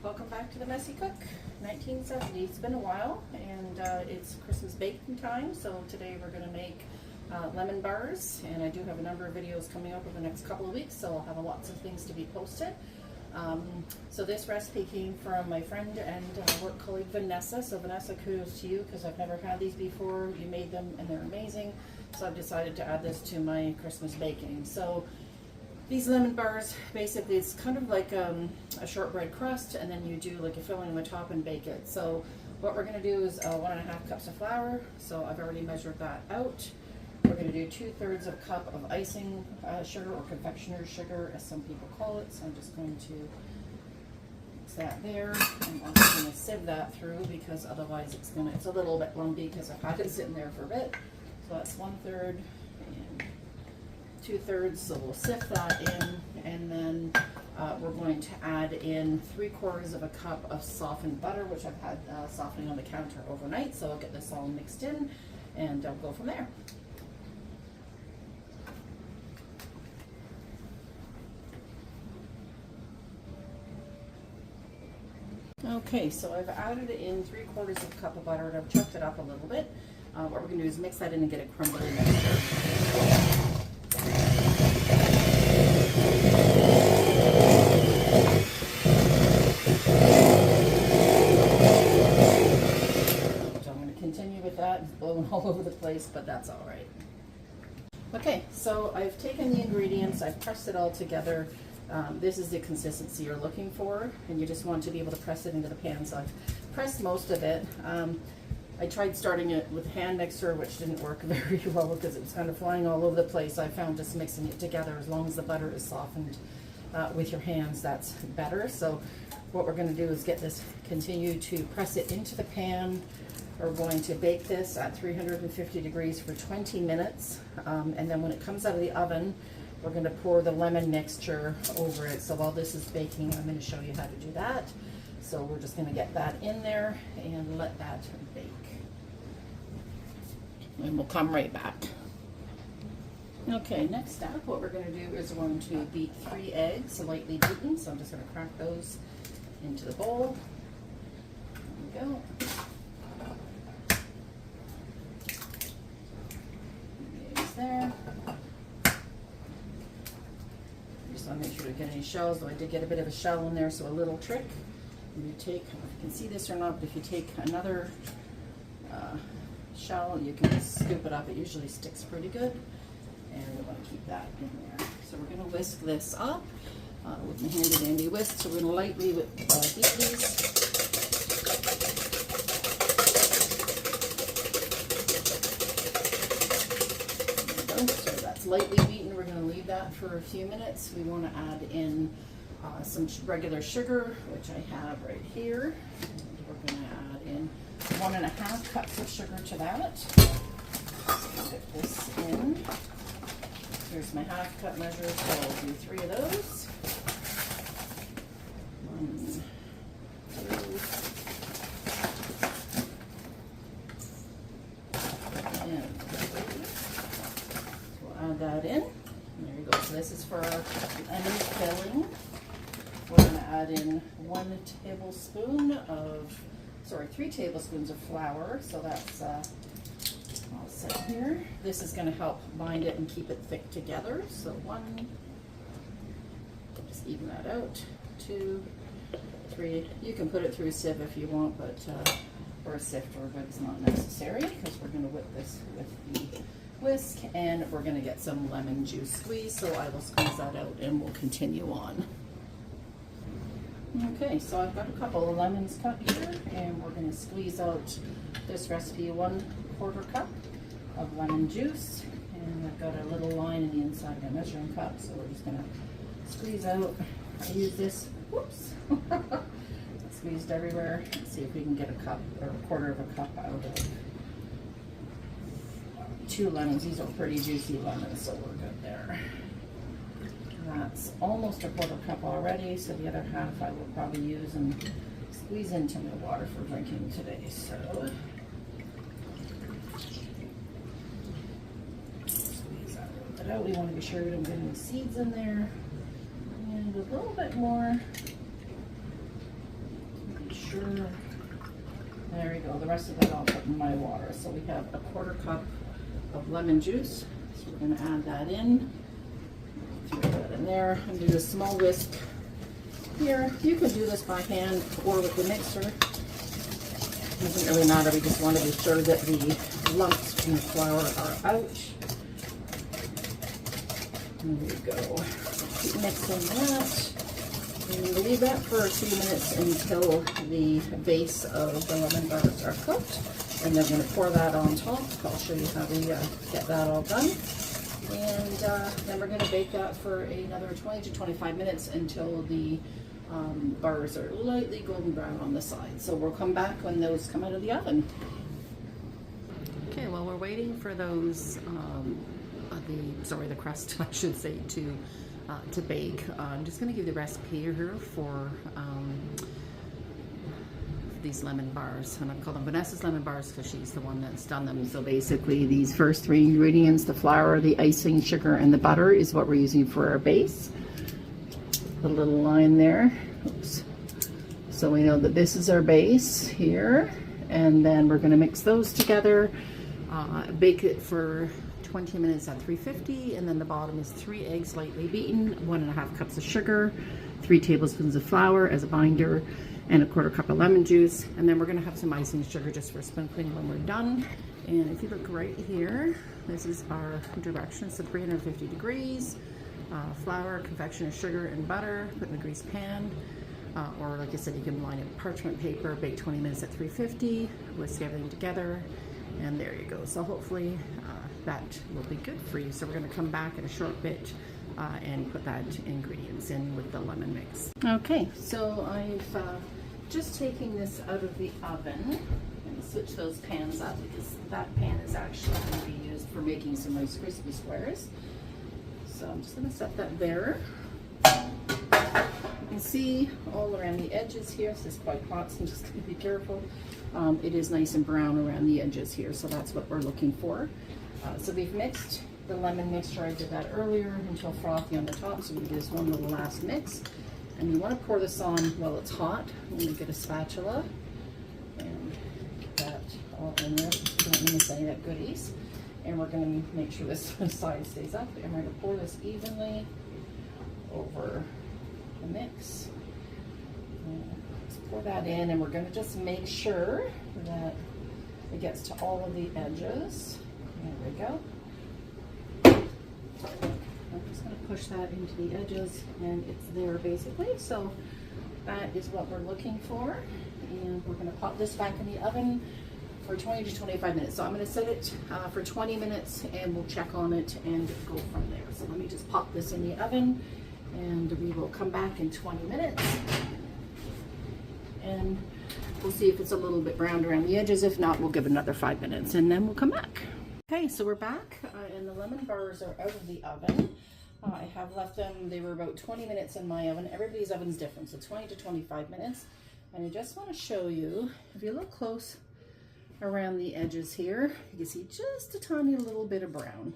Welcome back to the Messy Cook, 1970. It's been a while, and it's Christmas baking time, so today we're going to make lemon bars, and I do have a number of videos coming up over the next couple of weeks, so I'll have lots of things to be posted. So this recipe came from my friend and work colleague Vanessa, so Vanessa, kudos to you, because I've never had these before. You made them and they're amazing, so I've decided to add this to my Christmas baking. So these lemon bars, basically it's kind of like a shortbread crust, and then you do like a filling on the top and bake it. So what we're going to do is 1.5 cups of flour, so I've already measured that out. We're going to do 2/3 of a cup of icing sugar, or confectioner's sugar as some people call it. So I'm just going to mix that there. I'm also going to sieve that through because otherwise it's a little bit lumpy because I've had it sitting there for a bit. So that's 1/3 and 2/3, so we'll sift that in, and then we're going to add in 3/4 of a cup of softened butter, which I've had softening on the counter overnight. So I'll get this all mixed in and I'll go from there. Okay, so I've added in 3/4 of a cup of butter, and I've chucked it up a little bit. What we're going to do is mix that in and get a crumbly mixture. So I'm going to continue with that. It's blowing all over the place, but that's all right. Okay, so I've taken the ingredients, I've pressed it all together. This is the consistency you're looking for, and you just want to be able to press it into the pan. So I've pressed most of it. I tried starting it with a hand mixer, which didn't work very well because it was kind of flying all over the place. I found just mixing it together, as long as the butter is softened with your hands, that's better. So what we're going to do is continue to press it into the pan. We're going to bake this at 350 degrees for 20 minutes, and then when it comes out of the oven, we're going to pour the lemon mixture over it. So while this is baking, I'm going to show you how to do that. So we're just going to get that in there and let that bake. And we'll come right back. Okay, next step, what we're going to do is we're going to beat 3 eggs, lightly beaten. So I'm just going to crack those into the bowl. There we go. Eggs there. Just want to make sure we get any shells, though I did get a bit of a shell in there, so a little trick. You take, if you can see this or not, but if you take another shell, you can just scoop it up. It usually sticks pretty good, and we want to keep that in there. So we're going to whisk this up with my handy dandy whisk. So we're going to lightly beat these. So that's lightly beaten. We're going to leave that for a few minutes. We want to add in some regular sugar, which I have right here. And we're going to add in 1.5 cups of sugar to that. So get this in. Here's my 1/2 cup measure, so I'll do 3 of those. 1, 2, and 3. So we'll add that in. There you go. So this is for our lemon filling. We're going to add in 3 tablespoons of flour. So that's all set here. This is going to help bind it and keep it thick together. So 1, just even that out. 2, 3. You can put it through a sieve if you want, but or a sifter, but it's not necessary because we're going to whip this with the whisk, and we're going to get some lemon juice squeeze. So I will squeeze that out and we'll continue on. Okay, so I've got a couple of lemons cut here, and we're going to squeeze out this recipe 1/4 cup of lemon juice, and I've got a little line in the inside of a measuring cup, so we're just going to squeeze out. I use this, whoops, it's squeezed everywhere. Let's see if we can get a cup or 1/4 of a cup out of 2 lemons. These are pretty juicy lemons, so we're good there. That's almost a 1/4 cup already, so the other half I will probably use and squeeze into my water for drinking today. So squeeze that a little bit out. We want to be sure we don't get any seeds in there. And a little bit more. the rest of that I'll put in my water. So we have a 1/4 cup of lemon juice. So we're going to add that in. Throw that in there and do a small whisk here. You can do this by hand or with the mixer. It doesn't really matter. We just want to be sure that the lumps in the flour are out. There we go. Keep mixing that. And leave that for a few minutes until the base of the lemon bars are cooked. And then we're going to pour that on top. I'll show you how we get that all done. And then we're going to bake that for another 20 to 25 minutes until the bars are lightly golden brown on the side. So we'll come back when those come out of the oven. Okay, well, we're waiting for those, the crust, I should say, to bake. I'm just going to give the recipe here for these lemon bars, and I call them Vanessa's lemon bars because she's the one that's done them. So basically these first 3 ingredients, the flour, the icing, sugar, and the butter, is what we're using for our base. The little line there. Oops. So we know that this is our base here, and then we're going to mix those together, bake it for 20 minutes at 350, and then the bottom is 3 eggs lightly beaten, 1.5 cups of sugar, 3 tablespoons of flour as a binder, and a 1/4 cup of lemon juice. And then we're going to have some icing sugar just for sprinkling when we're done. And if you look right here, this is our directions. So 350 degrees, flour, confection of sugar, and butter, put in a greased pan. Or like I said, you can line it with parchment paper, bake 20 minutes at 350, whisk everything together, and there you go. So hopefully that will be good for you. So we're going to come back in a short bit and put that ingredients in with the lemon mix. Okay, so I've just taking this out of the oven and switch those pans up because that pan is actually going to be used for making some Rice Krispie squares. So I'm just going to set that there. You can see all around the edges here. This is quite hot, so I'm just going to be careful. It is nice and brown around the edges here, so that's what we're looking for. So we've mixed the lemon mixture. I did that earlier until frothy on the top. So we do this one little last mix. And you want to pour this on while it's hot. I'm going to get a spatula and get that all in there. Don't miss any of that goodies. And we're going to make sure this side stays up. And we're going to pour this evenly over the mix. Let's pour that in, and we're going to just make sure that it gets to all of the edges. There we go. I'm just going to push that into the edges, and it's there basically. So that is what we're looking for, and we're going to pop this back in the oven for 20 to 25 minutes. So I'm going to set it for 20 minutes, and we'll check on it and go from there. So let me just pop this in the oven, and we will come back in 20 minutes, and we'll see if it's a little bit browned around the edges. If not, we'll give it another 5 minutes, and then we'll come back. Okay, so we're back, and the lemon bars are out of the oven. I have left them, they were about 20 minutes in my oven. Everybody's oven's different, so 20 to 25 minutes. And I just want to show you, if you look close around the edges here, you can see just a tiny little bit of brown.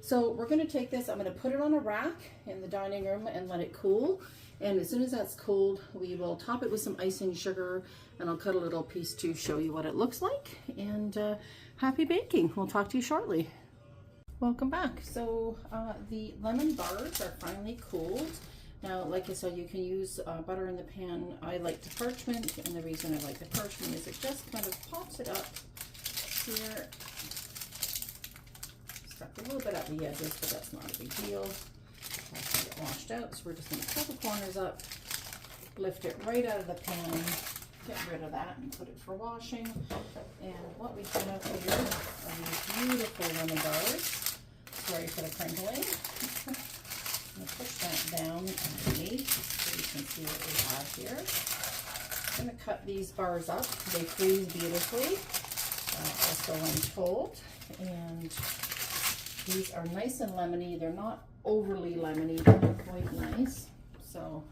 So we're going to take this, I'm going to put it on a rack in the dining room and let it cool. And as soon as that's cooled, we will top it with some icing sugar, and I'll cut a little piece to show you what it looks like. And happy baking. We'll talk to you shortly. Welcome back. So the lemon bars are finally cooled. Now, like I said, you can use butter in the pan. I like the parchment, and the reason I like the parchment is it just kind of pops it up here. Stuck a little bit at the edges, but that's not a big deal. That's going to get washed out. So we're just going to pull the corners up, lift it right out of the pan, get rid of that and put it for washing. And what we have here are these beautiful lemon bars. Sorry for the crinkling. I'm going to push that down underneath so you can see what we have here. I'm going to cut these bars up. They freeze beautifully, also when told. And these are nice and lemony. They're not overly lemony, but they're quite nice. So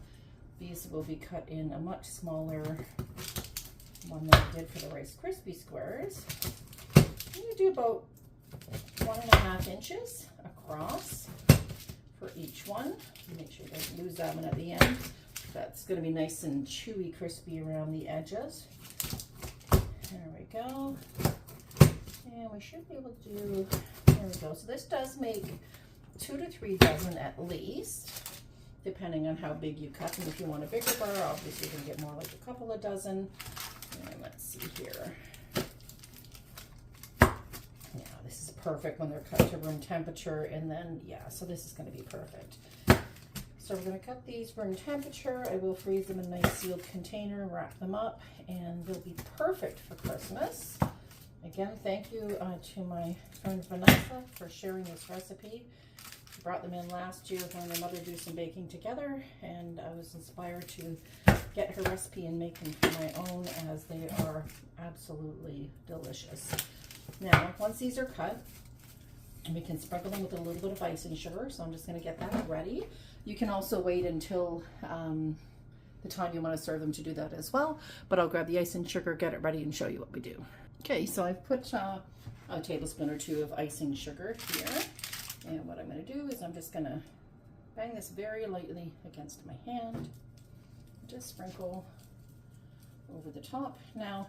these will be cut in a much smaller one that I did for the Rice Krispie squares. I'm going to do about 1.5 inches across for each one. Make sure you don't lose that one at the end. That's going to be nice and chewy, crispy around the edges. There we go. And we should be able to do, there we go. So this does make 2 to 3 dozen at least, depending on how big you cut. And if you want a bigger bar, obviously you can get more, like a couple of dozen. And let's see here. Yeah, this is perfect when they're cut to room temperature. And then, yeah, so this is going to be perfect. So we're going to cut these room temperature. I will freeze them in a nice sealed container and wrap them up, and they'll be perfect for Christmas. Again, thank you to my friend Vanessa for sharing this recipe. She brought them in last year when her mother do some baking together, and I was inspired to get her recipe and make them for my own, as they are absolutely delicious. Now, once these are cut, we can sprinkle them with a little bit of icing sugar, so I'm just going to get that ready. You can also wait until the time you want to serve them to do that as well, but I'll grab the icing sugar, get it ready, and show you what we do. Okay, so I've put a tablespoon or 2 of icing sugar here, and what I'm going to do is I'm just going to bang this very lightly against my hand, just sprinkle over the top. Now,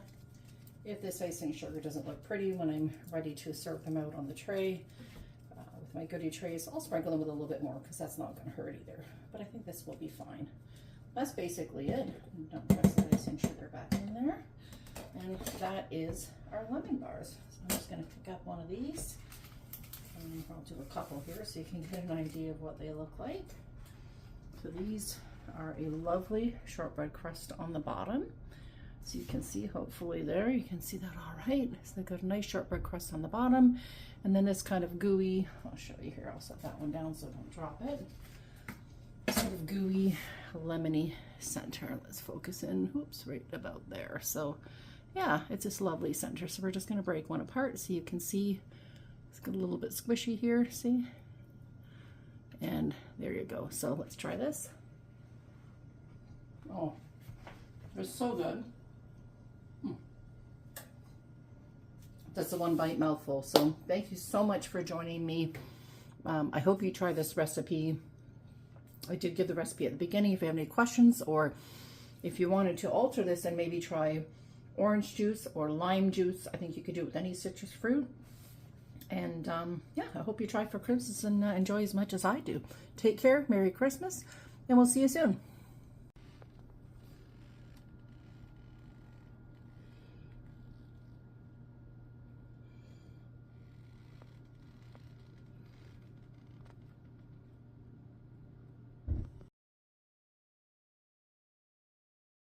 if this icing sugar doesn't look pretty when I'm ready to serve them out on the tray, with my goodie trays, I'll sprinkle them with a little bit more, because that's not going to hurt either. But I think this will be fine. That's basically it. Don't press the icing sugar back in there. And that is our lemon bars. So I'm just going to pick up one of these. And I'll do a couple here so you can get an idea of what they look like. So these are a lovely shortbread crust on the bottom. So you can see, hopefully there, you can see that all right. So they've got a nice shortbread crust on the bottom. And then this kind of gooey, I'll show you here, I'll set that one down so don't drop it. Sort of gooey, lemony center. Let's focus in, oops, right about there. So yeah, it's this lovely center. So we're just gonna break one apart so you can see it's got a little bit squishy here, see? And there you go. So let's try this. Oh, it's so good. That's a one bite mouthful. So thank you so much for joining me. I hope you try this recipe. I did give the recipe at the beginning if you have any questions, or if you wanted to alter this and maybe try orange juice or lime juice. I think you could do it with any citrus fruit. And yeah, I hope you try for Christmas and enjoy as much as I do. Take care, Merry Christmas, and we'll see you soon.